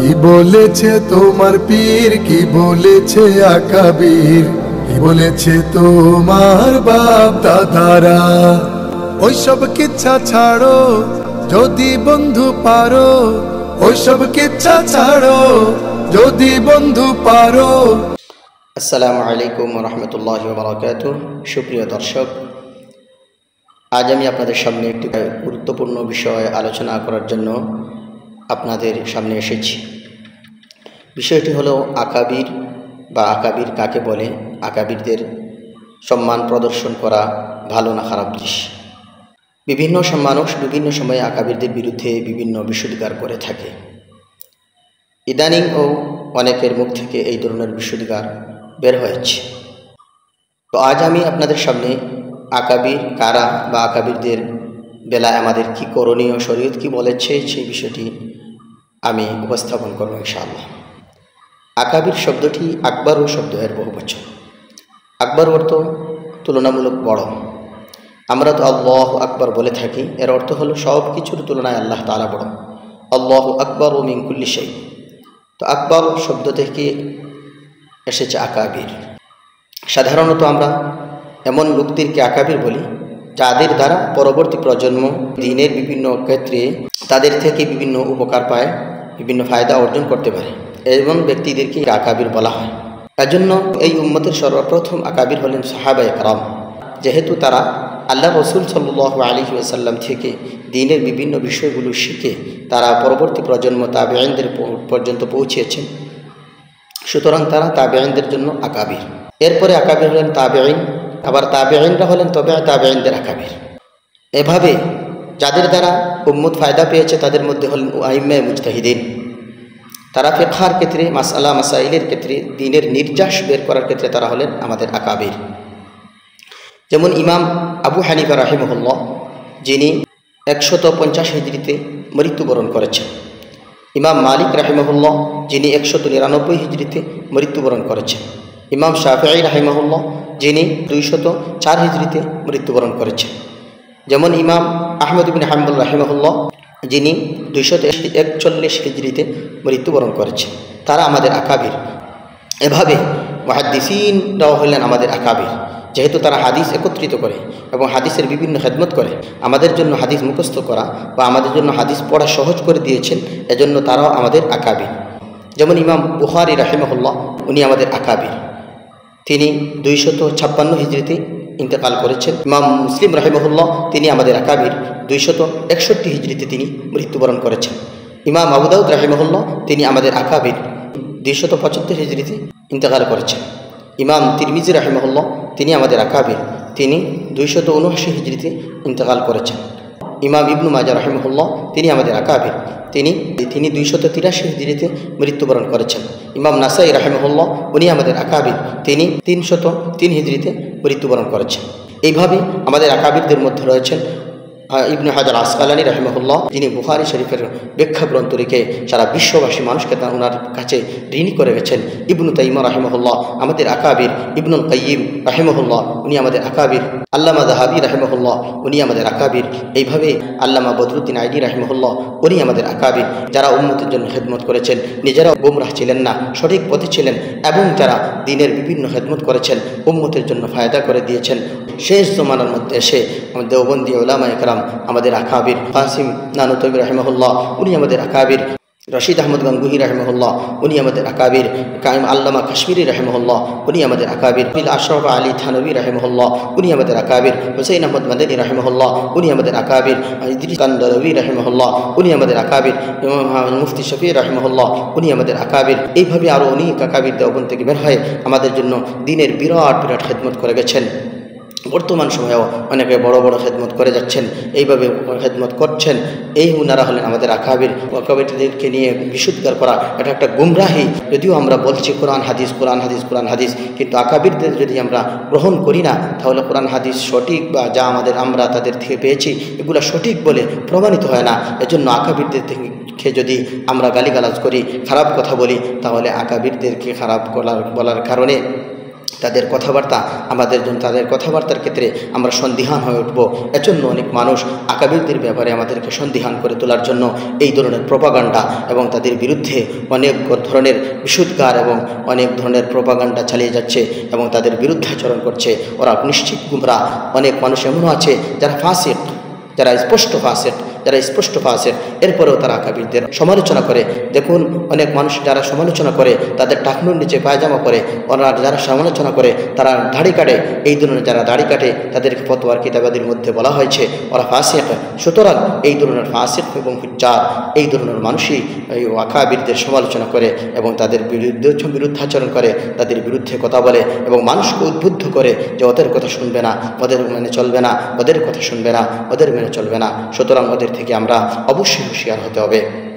কি বলেছে তোমার পীর, কি বলেছে আকাবির, কি বলেছে তোমার বাপ দাদারা। ওইসব কিচ্ছা ছাড়ো যদি বন্ধু পারো, ওইসব কিচ্ছা ছাড়ো যদি বন্ধু পারো। আসসালামু আলাইকুম রহমতুল্লাহি ওয়া বারাকাতুহু। সুপ্রিয় দর্শক, আজ আমি আপনাদের সামনে একটি গুরুত্বপূর্ণ বিষয় আলোচনা করার জন্য আপনাদের সামনে এসেছি। বিষয়টি হলো আকাবির বা আকাবির কাকে বলে, আকাবিরদের সম্মান প্রদর্শন করা ভালো না খারাপ জিনিস। বিভিন্ন মানুষ বিভিন্ন সময়ে আকাবিরদের বিরুদ্ধে বিভিন্ন বিশুদ্ধিকার করে থাকে। ইদানিং ও অনেকের মুখ থেকে এই ধরনের বিশুদ্ধিকার বের হয়েছে। তো আজ আমি আপনাদের সামনে আকাবির কারা বা আকাবিরদের বেলায় আমাদের কি করণীয়, শরীয়ত কি বলেছে সেই বিষয়টি আমি উপস্থাপন করব ইনশাআল্লাহ। আকাবির শব্দটি আকবর ও শব্দ এর বহুবচন। আকবর অর্থ তুলনামূলক বড়। আমরা তো আল্লাহ আকবর বলে থাকি, এর অর্থ হলো সব কিছুর তুলনায় আল্লাহ তাআলা বড়। আল্লাহু আকবর ও মিন কুল্লি শাই। তো আকবর শব্দ থেকে এসেছে আকাবির। সাধারণত আমরা এমন লোকদেরকে আকাবির বলি যাদের দ্বারা পরবর্তী প্রজন্ম দ্বীনের বিভিন্ন ক্ষেত্রে তাদের থেকে বিভিন্ন উপকার পায়, বিভিন্ন ফায়দা অর্জন করতে পারে। এমন ব্যক্তিদেরকে আকাবির বলা হয়। এজন্য এই উম্মতের সর্বপ্রথম আকাবির হলেন সাহাবায়ে কেরাম। যেহেতু তারা আল্লাহ রসুল সাল্লাল্লাহু আলাইহি ওয়াসাল্লাম থেকে দ্বীনের বিভিন্ন বিষয়গুলো শিখে তারা পরবর্তী প্রজন্ম তাবেঈনদের পর্যন্ত পৌঁছেছেন, সুতরাং তারা তাবেঈনদের জন্য আকাবির। এরপরে আকাবির হলেন তাবেঈন, আবার তাবেঈনরা হলেন তবে তাবেঈনদের আকাবির। এভাবে যাদের দ্বারা উম্মত ফায়দা পেয়েছে তাদের মধ্যে হলেন আইম্মায়ে মুজতাহিদিন। তারা ফিকহের ক্ষেত্রে, মাসআলা মাসাইলের ক্ষেত্রে, দ্বীনের নির্যাস বের করার ক্ষেত্রে তারা হলেন আমাদের আকাবির। যেমন ইমাম আবু হানিফা রাহিমাহুল্লাহ, যিনি 150 হিজরিতে মৃত্যুবরণ করেছেন। ইমাম মালিক রাহিমাহুল্লাহ, যিনি 199 হিজরিতে মৃত্যুবরণ করেছেন। ইমাম শাফিঈ রাহিমাহুল্লাহ, যিনি 204 হিজরিতে মৃত্যুবরণ করেছেন। যেমন ইমাম আহমদ ইবনে হাম্বল রাহিমাহুল্লাহ, যিনি 241 হিজরিতে মৃত্যুবরণ করেছেন। তারা আমাদের আকাবির। এভাবে মুহাদ্দিসিনরাও হলেন আমাদের আকাবির, যেহেতু তারা হাদিস একত্রিত করে এবং হাদিসের বিভিন্ন খেদমত করে। আমাদের জন্য হাদিস মুখস্থ করা বা আমাদের জন্য হাদিস পড়া সহজ করে দিয়েছেন, এজন্য তারাও আমাদের আকাবির। যেমন ইমাম বুখারী রাহিমাহুল্লাহ, উনি আমাদের আকাবির। তিনি 256 হিজরিতে ইন্তেকাল করেছেন। ইমাম মুসলিম রাহিমাহুল্লাহ, তিনি আমাদের আকাবির। 261 হিজরিতে তিনি মৃত্যুবরণ করেছেন। ইমাম আবু দাউদ রাহিমাহুল্লাহ, তিনি আমাদের আকাবির। 275 হিজরিতে ইন্তেকাল করেছেন। ইমাম তিরমিজি রাহিমাহুল্লাহ, তিনি আমাদের আকাবির। তিনি 279 হিজরিতে ইন্তেকাল করেছেন। ইমাম ইবনু মাজাহ রাহিমাহুল্লাহ, তিনি আমাদের আকাবির। তিনি 283 হিজরিতে মৃত্যুবরণ করেছেন। ইমাম নাসাই রাহিমাহুল্লাহ, উনি আমাদের আকাবির। তিনি 303 হিজরিতে মৃত্যুবরণ করেছেন। এইভাবে আমাদের আকাবিরদের মধ্যে রয়েছেন ইবনে হাজার আসকালানী রাহিমাহুল্লাহ, যিনি বুখারী শরীফের ব্যাখ্যা গ্রন্থ লিখে সারা বিশ্ববাসী মানুষকে ওনার কাছে ঋণী করে গেছেন। ইবনু তাইমিয়া রাহিমাহুল্লাহ আমাদের আকাবির। ইবনুল কাইয়িম রাহিমাহুল্লাহ, উনি আমাদের আকাবির। আল্লামা যাহাবী রাহিমাহুল্লাহ, উনি আমাদের আকাবির। এইভাবে আল্লামা বদরুদ্দিন আইনি রাহিমাহুল্লাহ, উনি আমাদের আকাবির, যারা উম্মতের জন্য খেদমত করেছেন, নিজেরাও গুমরাহ ছিলেন না, সঠিক পথে ছিলেন এবং যারা দ্বীনের বিভিন্ন খেদমত করেছেন, উম্মতের জন্য ফায়দা করে দিয়েছেন। শেষ জমানার মধ্যে এসে আমাদের দেওবন্দি উলামায়ে কেরাম আমাদের আকাবির। কাসিম নানুতুবি রাহিমাহুল্লাহ, উনি আমাদের আকাবির। রশিদ আহমদ গঙ্গুহি রাহিমাহুল্লাহ, উনি আমাদের আকাবির। কায়েম আল্লামা কাশ্মীরি রাহিমাহুল্লাহ, উনি আমাদের আকাবির। আশরাফ আলী থানভী রাহিমাহুল্লাহ, উনি আমাদের আকাবির। হুসাইন আহমদ মাদানী রাহিমাহুল্লাহ, উনি আমাদের আকাবির। ইদ্রিস কান্দারভী রাহিমাহুল্লাহ, উনি আমাদের আকাবির। মুফতি শফি রাহিমাহুল্লাহ, উনি আমাদের আকাবির। এইভাবে আরও অনেক আকাবির দেওবন্দ থেকে বের হয়ে আমাদের জন্য দ্বীনের বিরাট বিরাট খেদমত করে গেছেন। বর্তমান সময়েও অনেকে বড় বড় খেদমত করে যাচ্ছেন, এইভাবে খেদমত করছেন। এই উনারা হলেন আমাদের আকাবির। আকাবিরদেরকে নিয়ে বিশুদ্ধার করা এটা একটা গুমরাহি। যদিও আমরা বলছি কোরআন হাদিস, কোরআন হাদিস, কোরআন হাদিস, কিন্তু আকাবিরদের যদি আমরা গ্রহণ করি না, তাহলে কোরআন হাদিস সঠিক বা যা আমরা তাদের থেকে পেয়েছি এগুলো সঠিক বলে প্রমাণিত হয় না। এজন্য আকাবিরদের থেকে যদি আমরা গালিগালাজ করি, খারাপ কথা বলি, তাহলে আকাবিরদেরকে খারাপ বলার কারণে তাদের কথাবার্তা তাদের কথাবার্তার ক্ষেত্রে আমরা সন্দিহান হয়ে উঠব। এজন্য অনেক মানুষ আকাবিরদের ব্যাপারে আমাদেরকে সন্দিহান করে তোলার জন্য এই ধরনের প্রোপাগান্ডা এবং তাদের বিরুদ্ধে অনেক ধরনের বিশুদ্ধার এবং অনেক ধরনের প্রোপাগান্ডা চালিয়ে যাচ্ছে এবং তাদের বিরুদ্ধাচরণ করছে। ওরা নিশ্চিত গুমরাহ। অনেক মানুষ এমনও আছে যারা ফাসিক, যারা স্পষ্ট ফাসিক, এরপরেও তারা আকাবিরদের সমালোচনা করে। দেখুন, অনেক মানুষ যারা সমালোচনা করে তাদের টাকনুর নিচে পায়জামা করে, ওরা যারা সমালোচনা করে তারা দাড়ি কাটে। এই ধরনের যারা দাড়ি কাটে তাদেরকে ফতোয়ার কিতাবাদির মধ্যে বলা হয়েছে ওরা ফাসিক। সুতরাং এই ধরনের ফাসিক এবং হুজ্জার, এই ধরনের মানুষই এই আকাবিরদের সমালোচনা করে এবং তাদের বিরুদ্ধাচরণ করে, তাদের বিরুদ্ধে কথা বলে এবং মানুষকে উদ্বুদ্ধ করে যে ওদের কথা শুনবে না, ওদের মেনে চলবে না, ওদের কথা শুনবে না, ওদের মেনে চলবে না। সুতরাং ওদের থেকে আমরা অবশ্যই হুঁশিয়ার হতে হবে।